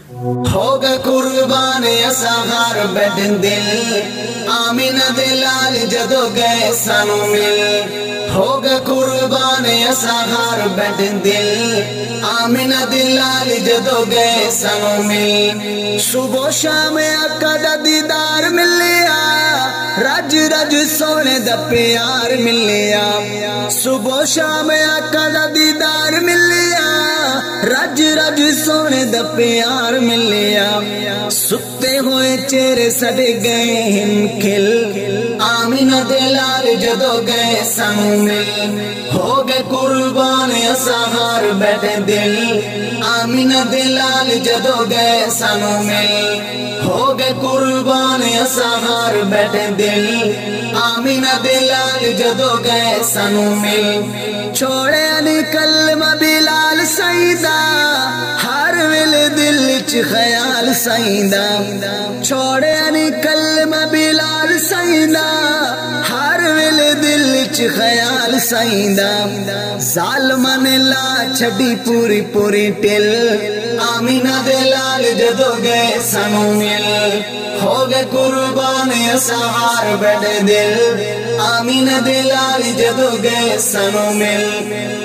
ہوگا قربان اسہار بیٹھ دل آمینہ دے لال جدو گئے سانو مل ہوگا قربان اسہار بیٹھ دل آمینہ دے لال جدو گئے سانو مل صبح و شام آقا دا دیدار ملیا رج رج سونے دا پیار ملیا صبح و شام آقا دا دیدار ملیا رج رج سونے دا پیار ملیا ستے ہوئے چہرے سڑ گئے ہم کھل آمینہ دے لال جدو گئے سانو مل ہو گئے قربان اسہار بیٹھے دل آمینہ دے لال جدو گئے سانو مل ہو گئے قربان اسہار بیٹھے دل آمینہ دے لال جدو گئے سانو مل چھوڑے علی کلمہ بلال سیدہ ہر ویلے دل چ خیال سیدہ چھوڑے علی کلمہ بلال سیدہ ہر ویلے دل چ خیال سیدہ ظالمہ نے لا چھڈی پوری پوری ٹل آمینہ دے لال جدو گئے سانو مل ہو گئے قربان اسہار بیٹھے دل آمینہ دے لال جدو گئے سانو مل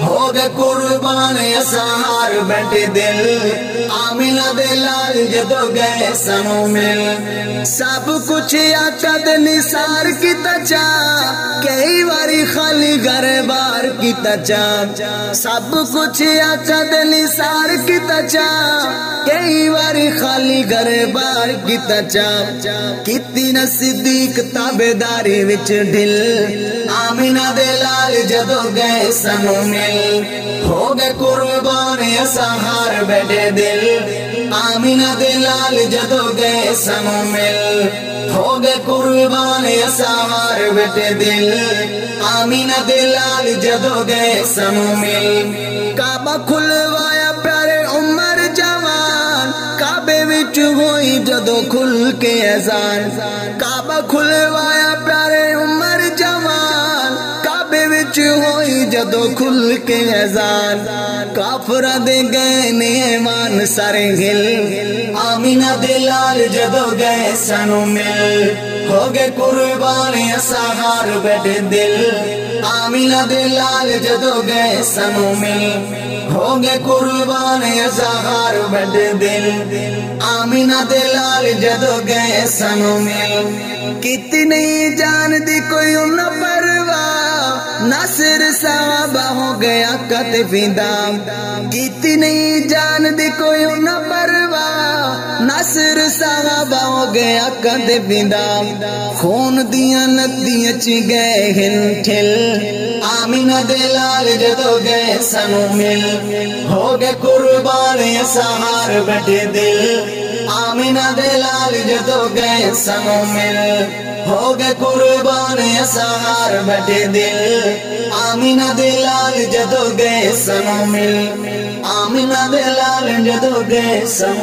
ہو گئے قربان اسہار بیٹھے دل آمینہ دے لال جدو گئے سانو مل سب کچھ آقا دے نثار کیتا چا کئی واری خالی گھر بار کیتا چا سب کچھ آقا دے نثار کیتا چا کئی واری خالی گھر بار کیتا چا کتی نہ صدیق تابیداری وچ ڈھل آمینہ دے لال جدو گئے سانو مل ہو گئے قربان اسہار بیٹھے دل آمینہ دے لال جدو گئے سانو مل ہو گئے قربان اسہار بیٹھے دل آمینہ دے لال جدو گئے سانو مل کعبہ کھلوایا پیارے عمر جوان کعبے وچ ہوئی جدو کھل کے اذان کعبہ کھلوایا پیارے عمر جوان کعبے وچ ہوئی جدو کھل کے اذان کافرہ دے گئے نے ایمان سارے ہل آمینہ دے لال جدو گئے سانو مل ہو گئے قربان اسہار بیٹھے دل آمینہ دے لال جدو گئے سانو مل ہو گئے قربان اسہار بیٹھے دل آمینہ دے لال جدو گئے سانو مل کتی نہیں جان دی کوئی انہ پرواہ ناصر صحابہ ہو گیا قط فدا کتی نہیں جان دی کوئی انہ پرواہ ناصر صحابہ ہو گیا قط فدا خون دیاں ندیاں چ گئے ہن ٹھل آمینہ دے لال جدو گئے سانو مل ہو گئے قربان اسہار بیٹھے دل آمینہ دے لال جدو گئے سانو مل ہو گئے قربان اسہار بیٹھے دل آمینہ دے لال جدو گئے سانو مل آمینہ دے لال جدو گئے سانو